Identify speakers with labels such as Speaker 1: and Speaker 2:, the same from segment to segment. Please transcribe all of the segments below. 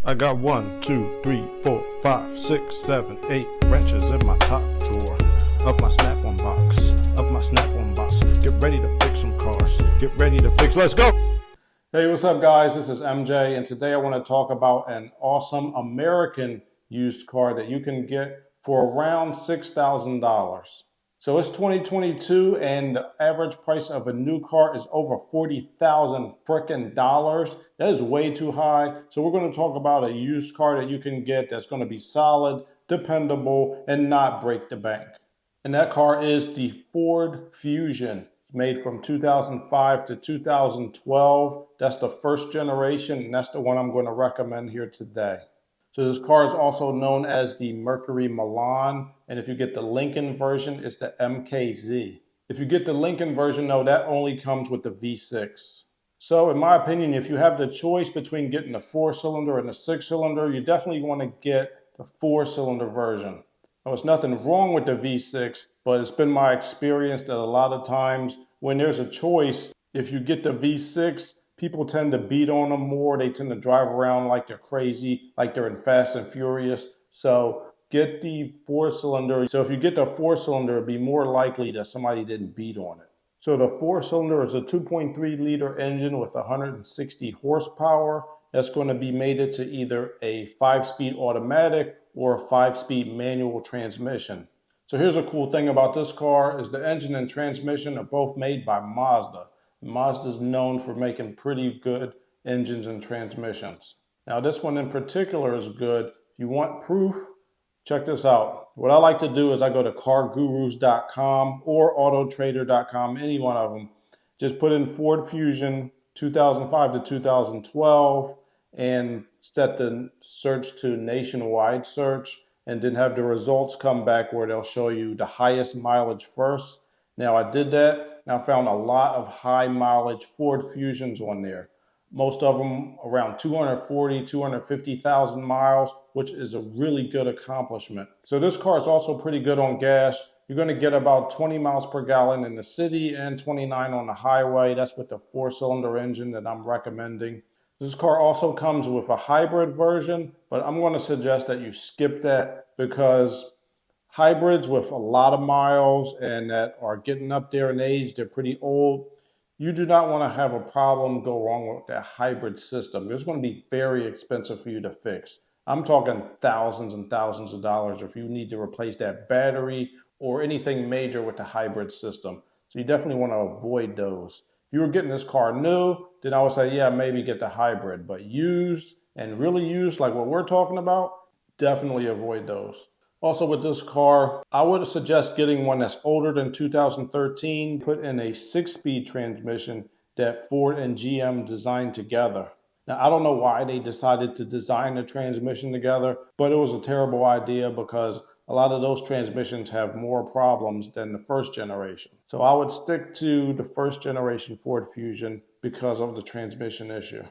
Speaker 1: I got 1, 2, 3, 4, 5, 6, 7, 8 wrenches in my top drawer of my Snap-on box. Get ready to fix some cars. Get ready to fix. Let's go. Hey, what's up, guys? This is MJ, and today I want to talk about an awesome American used car that you can get for around $6,000. So it's 2022, and the average price of a new car is over $40,000 frickin' dollars. That is way too high. So we're going to talk about a used car that you can get that's going to be solid, dependable, and not break the bank. And that car is the Ford Fusion. It's made from 2005 to 2012. That's the first generation, and that's the one I'm going to recommend here today. So this car is also known as the Mercury Milan, and if you get the Lincoln version, it's the MKZ. If you get the Lincoln version, though, that only comes with the V6. So in my opinion, if you have the choice between getting a 4-cylinder and a 6-cylinder, you definitely want to get the 4-cylinder version. Now, there's nothing wrong with the V6, but it's been my experience that a lot of times when there's a choice, if you get the V6, people tend to beat on them more. They tend to drive around like they're crazy, like they're in Fast and Furious. So get the 4-cylinder. So if you get the 4-cylinder, it'd be more likely that somebody didn't beat on it. So the 4-cylinder is a 2.3 liter engine with 160 horsepower. That's going to be mated to either a 5-speed automatic or a 5-speed manual transmission. So here's a cool thing about this car is the engine and transmission are both made by Mazda. Mazda is known for making pretty good engines and transmissions. Now this one in particular is good. If you want proof, check this out. What I like to do is I go to cargurus.com or autotrader.com, any one of them. Just put in Ford Fusion 2005 to 2012 and set the search to nationwide search, and then have the results come back where they'll show you the highest mileage first. Now I did that. I found a lot of high mileage Ford Fusions on there. Most of them around 240, 250,000 miles, which is a really good accomplishment. So this car is also pretty good on gas. You're going to get about 20 miles per gallon in the city and 29 on the highway. That's with the 4-cylinder engine that I'm recommending. This car also comes with a hybrid version, but I'm going to suggest that you skip that because hybrids with a lot of miles and that are getting up there in age, they're pretty old, you do not want to have a problem go wrong with that hybrid system. It's going to be very expensive for you to fix. I'm talking thousands and thousands of dollars if you need to replace that battery or anything major with the hybrid system. So you definitely want to avoid those. If you were getting this car new, then I would say, yeah, maybe get the hybrid. But used and really used, like what we're talking about, definitely avoid those. Also with this car, I would suggest getting one that's older than 2013. Put in a 6-speed transmission that Ford and GM designed together. Now, I don't know why they decided to design the transmission together, but it was a terrible idea because a lot of those transmissions have more problems than the first generation. So I would stick to the first generation Ford Fusion because of the transmission issue.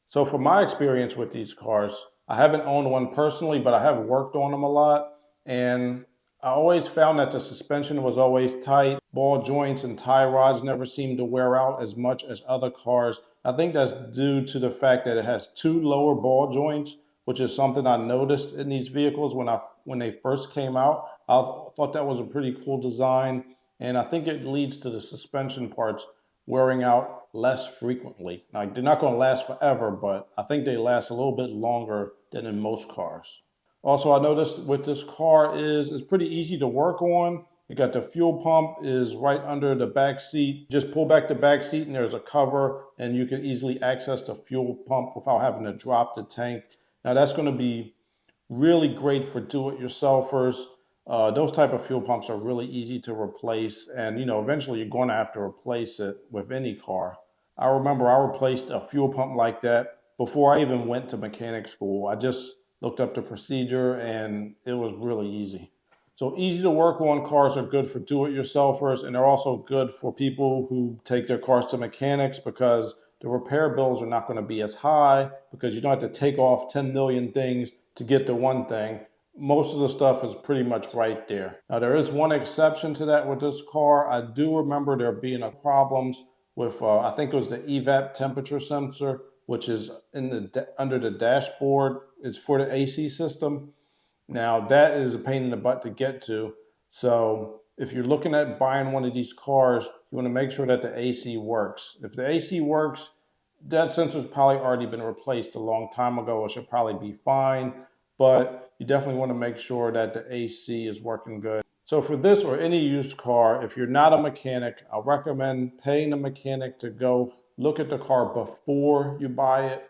Speaker 1: So from my experience with these cars, I haven't owned one personally, but I have worked on them a lot. And I always found that the suspension was always tight. Ball joints and tie rods never seemed to wear out as much as other cars. I think that's due to the fact that it has 2 lower ball joints, which is something I noticed in these vehicles when they first came out. I thought that was a pretty cool design. And I think it leads to the suspension parts wearing out less frequently. Now, they're not going to last forever, but I think they last a little bit longer than in most cars. Also, I noticed with this car it's pretty easy to work on. You got the fuel pump is right under the back seat. Just pull back the back seat and there's a cover and you can easily access the fuel pump without having to drop the tank. Now that's going to be really great for do-it-yourselfers. Those type of fuel pumps are really easy to replace, and eventually you're going to have to replace it with any car. I remember I replaced a fuel pump like that before I even went to mechanic school. I just looked up the procedure and it was really easy. So easy to work on cars are good for do-it-yourselfers, and they're also good for people who take their cars to mechanics because the repair bills are not going to be as high because you don't have to take off 10 million things to get the one thing. Most of the stuff is pretty much right there. Now there is one exception to that with this car. I do remember there being problems with, I think it was the EVAP temperature sensor which is under the dashboard. It's for the AC system. Now that is a pain in the butt to get to. So if you're looking at buying one of these cars, you want to make sure that the AC works. If the AC works, that sensor's probably already been replaced a long time ago. It should probably be fine, but you definitely want to make sure that the AC is working good. So for this or any used car, if you're not a mechanic, I recommend paying a mechanic to go look at the car before you buy it.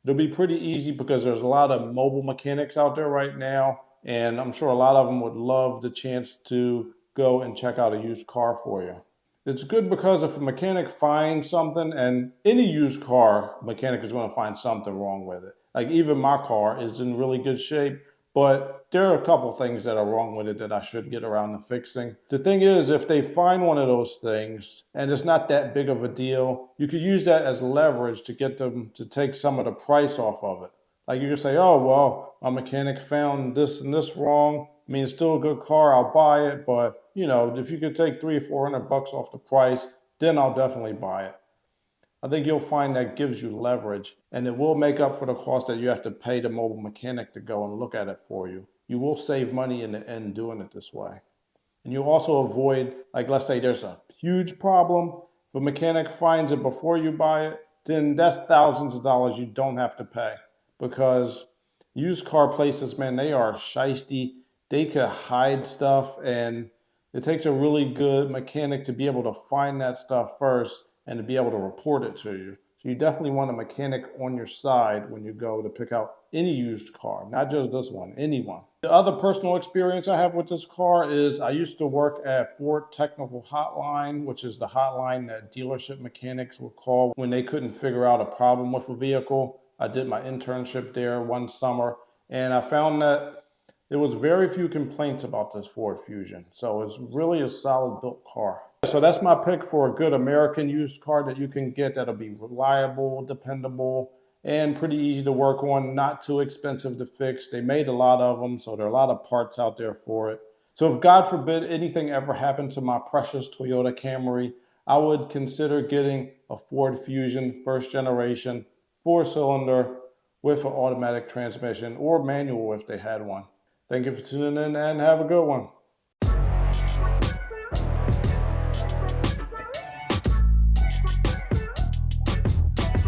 Speaker 1: It'll be pretty easy because there's a lot of mobile mechanics out there right now, and I'm sure a lot of them would love the chance to go and check out a used car for you. It's good because if a mechanic finds something, and any used car mechanic is going to find something wrong with it. Like even my car is in really good shape, but there are a couple things that are wrong with it that I should get around to fixing. The thing is, if they find one of those things and it's not that big of a deal, you could use that as leverage to get them to take some of the price off of it. Like you could say, oh, well, my mechanic found this and this wrong. I mean, it's still a good car, I'll buy it, but you know, if you could take $300 or $400 off the price, then I'll definitely buy it. I think you'll find that gives you leverage, and it will make up for the cost that you have to pay the mobile mechanic to go and look at it for you. You will save money in the end doing it this way. And you'll also avoid, like let's say there's a huge problem. If a mechanic finds it before you buy it, then that's thousands of dollars you don't have to pay. Because used car places, man, they are shiesty. They could hide stuff, and it takes a really good mechanic to be able to find that stuff first and to be able to report it to you. So you definitely want a mechanic on your side when you go to pick out any used car, not just this one, any one. The other personal experience I have with this car is I used to work at Ford Technical Hotline, which is the hotline that dealership mechanics would call when they couldn't figure out a problem with a vehicle. I did my internship there one summer, and I found that there was very few complaints about this Ford Fusion. So it's really a solid built car. So that's my pick for a good American used car that you can get that'll be reliable, dependable, and pretty easy to work on, not too expensive to fix. They made a lot of them, so there are a lot of parts out there for it. So if God forbid anything ever happened to my precious Toyota Camry, I would consider getting a Ford Fusion first generation, 4-cylinder with an automatic transmission or manual if they had one. Thank you for tuning in and have a good one.